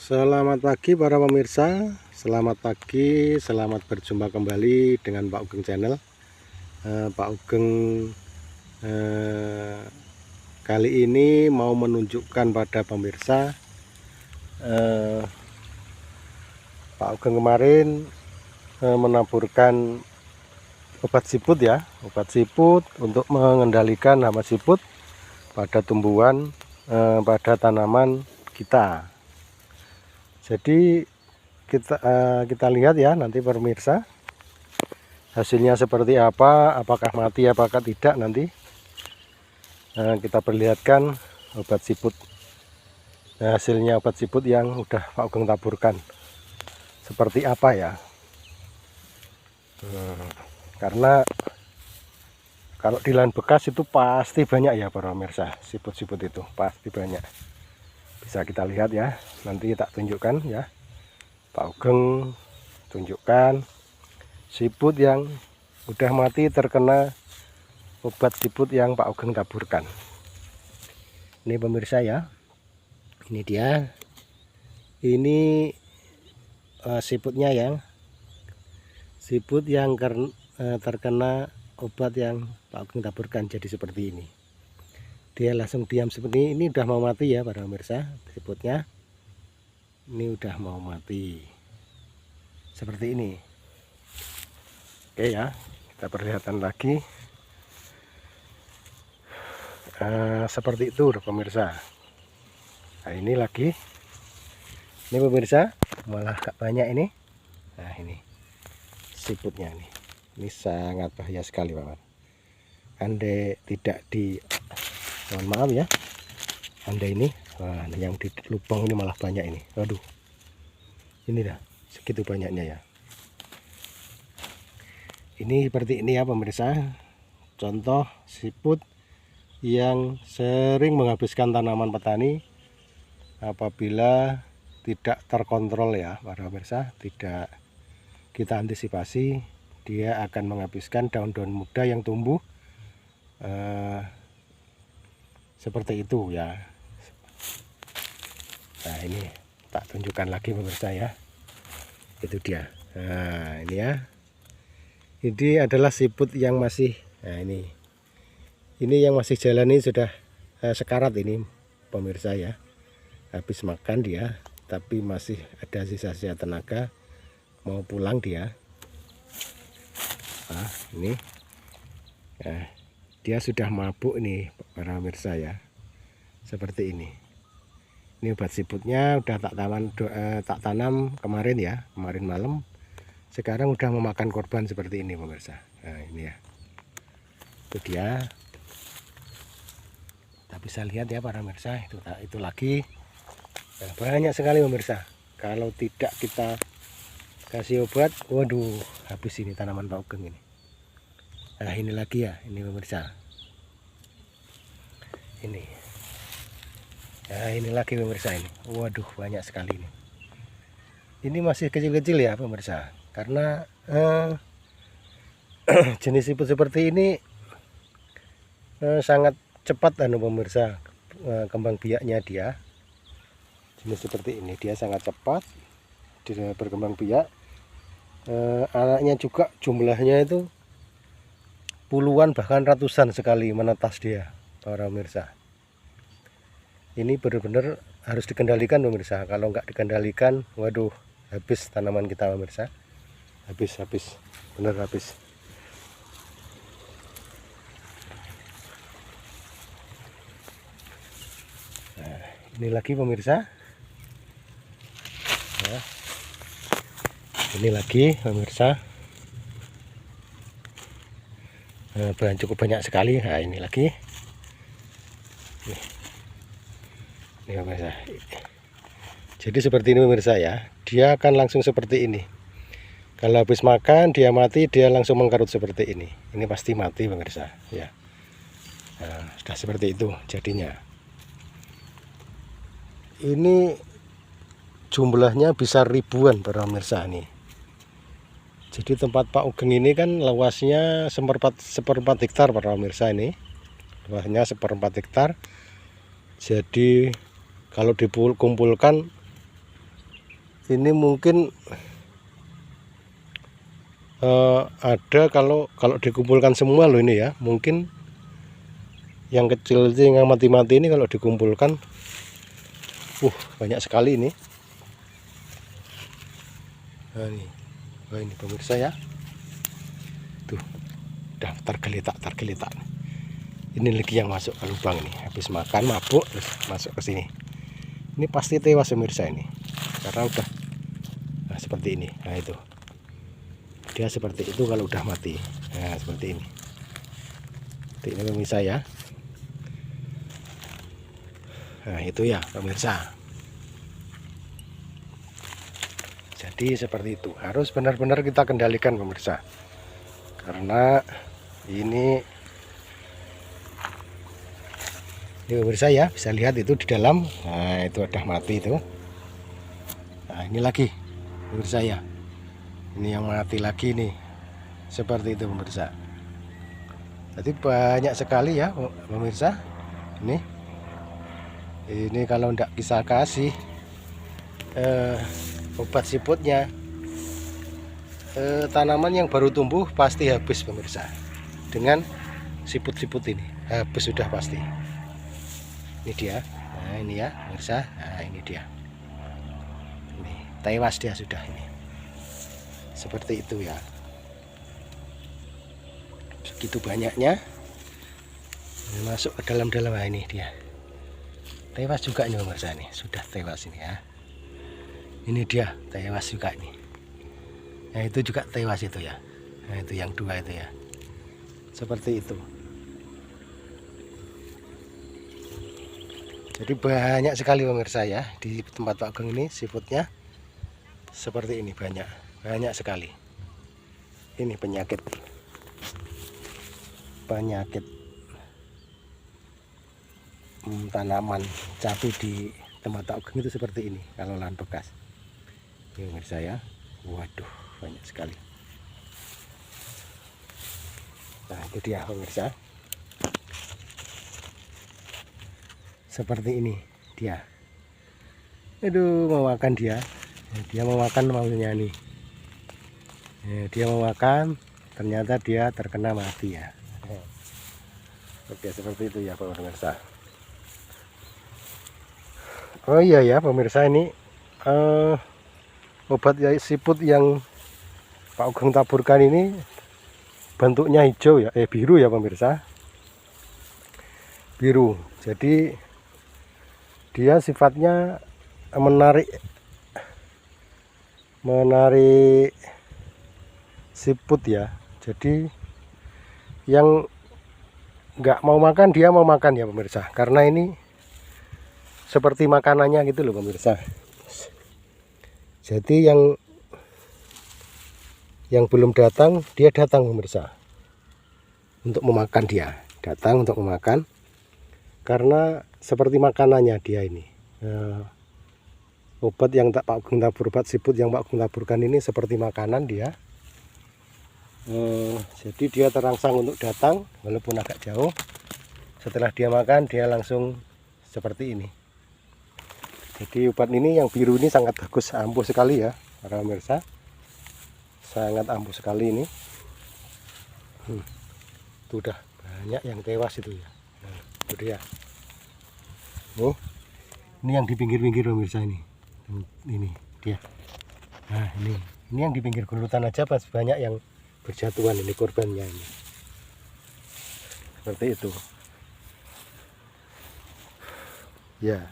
Selamat pagi para pemirsa, selamat pagi, selamat berjumpa kembali dengan Pak Ugeng Channel. Pak Ugeng kali ini mau menunjukkan pada pemirsa, Pak Ugeng kemarin menaburkan obat siput ya, obat siput untuk mengendalikan hama siput pada tumbuhan, pada tanaman kita. Jadi kita lihat ya nanti pemirsa hasilnya seperti apa, apakah mati apakah tidak, nanti kita perlihatkan obat siput, hasilnya obat siput yang udah Pak Ugeng taburkan seperti apa ya. Karena kalau di lahan bekas itu pasti banyak ya para pemirsa, siput-siput itu pasti banyak. Bisa kita lihat ya, nanti tak tunjukkan ya, Pak Ugeng tunjukkan siput yang udah mati terkena obat siput yang Pak Ugeng taburkan. Ini pemirsa ya, ini dia, ini siputnya yang terkena obat yang Pak Ugeng taburkan, jadi seperti ini. Dia langsung diam seperti ini, udah mau mati ya para pemirsa, siputnya ini udah mau mati seperti ini. Oke ya, kita perlihatkan lagi seperti itu pemirsa. Nah ini lagi, ini pemirsa malah gak banyak ini. Nah ini siputnya ini sangat bahaya sekali Pak. Andai tidak di, mohon maaf ya, andai ini, wah, yang di lubang ini malah banyak ini. Waduh, ini dah segitu banyaknya ya. Ini seperti ini ya pemirsa, contoh siput yang sering menghabiskan tanaman petani apabila tidak terkontrol ya para pemirsa, tidak kita antisipasi, dia akan menghabiskan daun-daun muda yang tumbuh seperti itu ya. Nah ini tak tunjukkan lagi pemirsa ya, itu dia. Nah ini ya, ini adalah siput yang masih, nah ini yang masih jalan, ini sudah sekarat ini pemirsa ya, habis makan dia tapi masih ada sisa-sisa tenaga, mau pulang dia. Nah ini, nah, dia sudah mabuk nih para pemirsa ya, seperti ini. Ini obat siputnya udah tak tanam kemarin ya, kemarin malam. Sekarang udah memakan korban seperti ini pemirsa. Nah ini ya, itu dia. Kita bisa lihat ya para pemirsa, itu lagi. Nah, banyak sekali pemirsa. Kalau tidak kita kasih obat, waduh, habis ini tanaman Pak Ugeng ini. Nah ini lagi ya, ini pemirsa. Ini. Nah ini lagi pemirsa ini. Waduh, banyak sekali ini. Ini masih kecil-kecil ya pemirsa. Karena jenis siput seperti ini sangat cepat pemirsa, kembang biaknya dia. Jenis seperti ini dia sangat cepat dia berkembang biak. Anaknya juga jumlahnya itu puluhan bahkan ratusan sekali menetas dia para pemirsa. Ini benar-benar harus dikendalikan pemirsa. Kalau nggak dikendalikan, waduh, habis tanaman kita pemirsa. Habis bener habis. Nah, ini lagi pemirsa. Nah, ini lagi pemirsa. Cukup banyak sekali. Nah ini lagi. Ini pemirsa. Jadi seperti ini pemirsa ya. Dia akan langsung seperti ini. Kalau habis makan dia mati, dia langsung mengkerut seperti ini. Ini pasti mati pemirsa ya. Nah, sudah seperti itu jadinya. Ini jumlahnya bisa ribuan para pemirsa nih. Jadi tempat Pak Ugeng ini kan luasnya seperempat hektar para pemirsa ini. Luasnya seperempat hektar. Jadi kalau dikumpulkan ini mungkin ada kalau dikumpulkan semua loh ini ya, mungkin yang kecil yang mati-mati ini kalau dikumpulkan banyak sekali ini. Nah, ini pemirsa ya, tuh udah tergeletak. Ini lagi yang masuk ke lubang ini, habis makan mabuk terus masuk ke sini. Ini pasti tewas pemirsa ini, karena udah seperti ini. Nah itu dia seperti itu kalau udah mati. Nah seperti ini. Ini pemirsa ya. Nah itu ya pemirsa. Jadi seperti itu, harus benar-benar kita kendalikan pemirsa, karena ini pemirsa ya, bisa lihat itu di dalam. Nah itu udah mati itu. Nah ini lagi pemirsa ya, ini yang mati lagi nih, seperti itu pemirsa. Jadi banyak sekali ya pemirsa. Ini kalau tidak bisa kasih obat siputnya, tanaman yang baru tumbuh pasti habis pemirsa. Dengan siput-siput ini habis sudah pasti. Ini dia. Nah ini ya pemirsa. Nah ini dia. Ini tewas dia sudah ini. Seperti itu ya. Segitu banyaknya masuk ke dalam-dalam. Nah, ini dia. Tewas juga ini pemirsa, nih sudah tewas ini ya. Ini dia tewas juga ini. Nah itu juga tewas itu ya. Nah itu yang dua itu ya. Seperti itu. Jadi banyak sekali pemirsa ya, di tempat Pak Ageng ini siputnya seperti ini, banyak sekali. Ini penyakit tanaman cabai di tempat Pak Ageng itu seperti ini kalau lahan bekas. Ini pemirsa ya, waduh banyak sekali. Nah itu dia pemirsa, seperti ini dia. Aduh mau makan dia mau makan maunya nih. Dia mau makan, ternyata dia terkena mati ya. Oke seperti itu ya pemirsa. Oh iya ya pemirsa, ini obat siput yang Pak Ageng taburkan ini bentuknya hijau ya, biru ya pemirsa, biru. Jadi dia sifatnya menarik siput ya. Jadi yang nggak mau makan dia mau makan ya pemirsa, karena ini seperti makanannya gitu loh pemirsa. Jadi yang belum datang dia datang pemirsa, untuk memakan. Dia datang untuk memakan karena seperti makanannya dia ini. Obat yang Pak Ageng tabur, obat siput yang Pak Ageng taburkan ini seperti makanan dia. Jadi dia terangsang untuk datang walaupun agak jauh. Setelah dia makan dia langsung seperti ini. Jadi obat ini yang biru ini sangat bagus, ampuh sekali ya para pemirsa, sangat ampuh sekali ini. Itu udah banyak yang tewas itu ya. Nah, itu dia. Ini yang di pinggir-pinggir pemirsa ini dia. Nah ini yang di pinggir gundutan aja pas banyak yang berjatuhan ini korbannya ini. Seperti itu ya,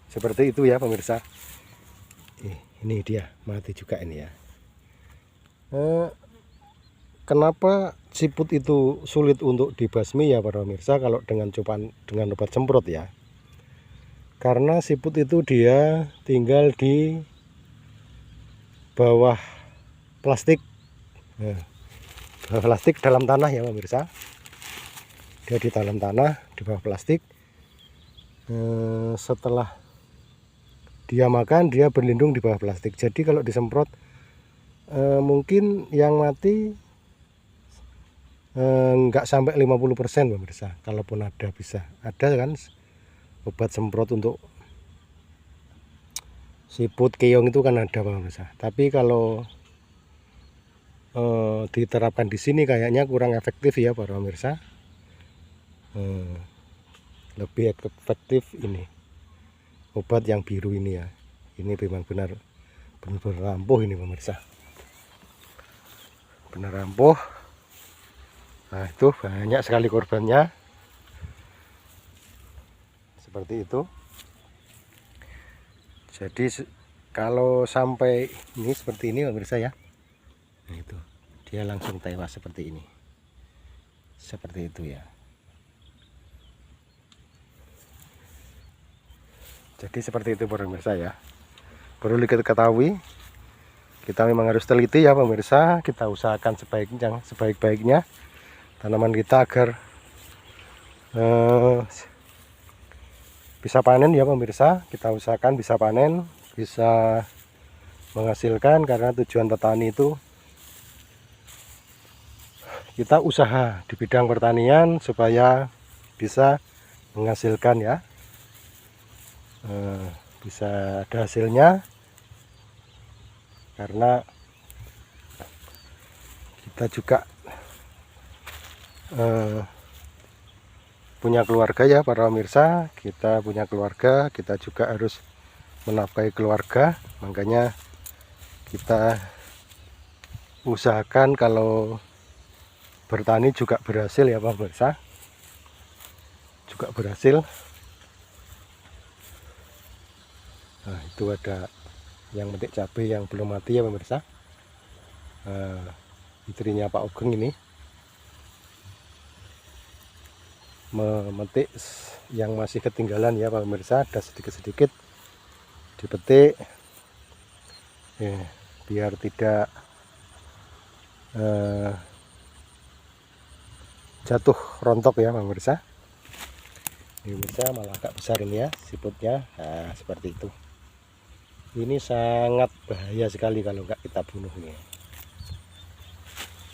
seperti itu ya pemirsa. Ini dia mati juga ini ya. Kenapa siput itu sulit untuk dibasmi ya para pemirsa kalau dengan obat semprot ya? Karena siput itu dia tinggal di bawah plastik, bawah plastik dalam tanah ya pemirsa. Dia di dalam tanah di bawah plastik. Setelah dia makan dia berlindung di bawah plastik. Jadi kalau disemprot mungkin yang mati nggak sampai 50% pemirsa. Kalaupun ada kan obat semprot untuk siput keong itu kan ada pemirsa. Tapi kalau diterapkan di sini kayaknya kurang efektif ya para pemirsa. Lebih efektif ini obat yang biru ini ya. Ini memang benar rampuh ini pemirsa, benar rampuh. Nah itu banyak sekali korbannya seperti itu. Jadi kalau sampai ini seperti ini pemirsa ya, nah itu dia langsung tewas seperti ini, seperti itu ya. Jadi seperti itu pemirsa ya. Perlu diketahui, kita memang harus teliti ya pemirsa. Kita usahakan sebaik-baiknya tanaman kita agar bisa panen ya pemirsa. Kita usahakan bisa panen, bisa menghasilkan, karena tujuan petani itu kita usaha di bidang pertanian supaya bisa menghasilkan ya, bisa ada hasilnya, karena kita juga punya keluarga ya para pemirsa. Kita punya keluarga, kita juga harus menafkahi keluarga, makanya kita usahakan kalau bertani juga berhasil ya pemirsa, juga berhasil. Nah itu ada yang metik cabai yang belum mati ya pemirsa. Istrinya Pak Ugeng ini memetik yang masih ketinggalan ya Pak pemirsa, ada sedikit-sedikit dipetik ya, biar tidak jatuh rontok ya Pak pemirsa. Ini pemirsa malah agak besar ini ya siputnya. Nah seperti itu. Ini sangat bahaya sekali kalau nggak kita bunuh nih.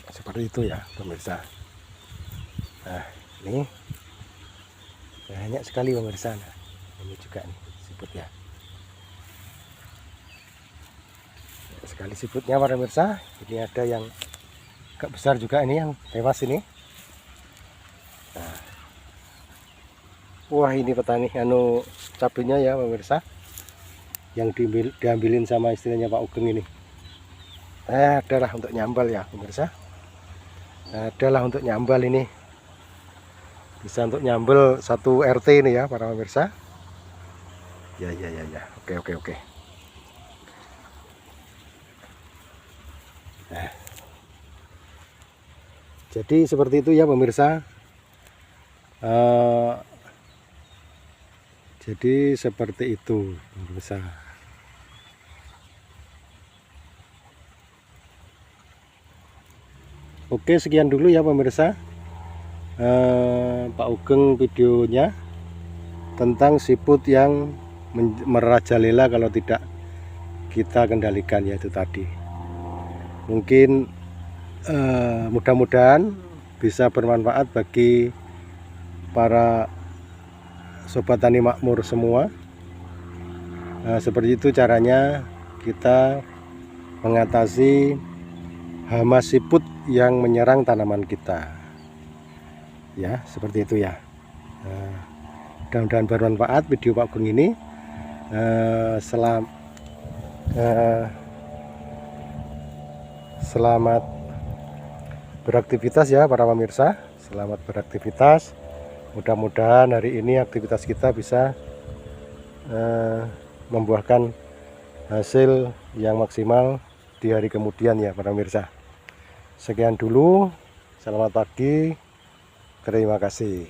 Seperti itu ya pemirsa. Nah ini banyak sekali pemirsa. Nah, ini juga nih siput ya. Banyak sekali siputnya para pemirsa. Ini ada yang agak besar juga ini yang tewas ini. Nah. Wah ini petani cabenya ya pemirsa, yang diambilin sama istrinya Pak Ugeng ini. Adalah untuk nyambal ya pemirsa, adalah untuk nyambal ini, bisa untuk nyambal satu RT ini ya para pemirsa. Ya, oke. Nah, jadi seperti itu ya pemirsa. Jadi seperti itu pemirsa. Oke sekian dulu ya pemirsa, Pak Ugeng videonya tentang siput yang merajalela kalau tidak kita kendalikan, yaitu tadi. Mungkin mudah-mudahan bisa bermanfaat bagi para sobat tani makmur semua. Seperti itu caranya kita mengatasi hama siput yang menyerang tanaman kita ya, seperti itu ya. Mudah-mudahan bermanfaat video Pak Ugeng ini. Selamat beraktivitas ya para pemirsa, selamat beraktivitas. Mudah-mudahan hari ini aktivitas kita bisa membuahkan hasil yang maksimal di hari kemudian ya para pemirsa. Sekian dulu, selamat pagi, terima kasih.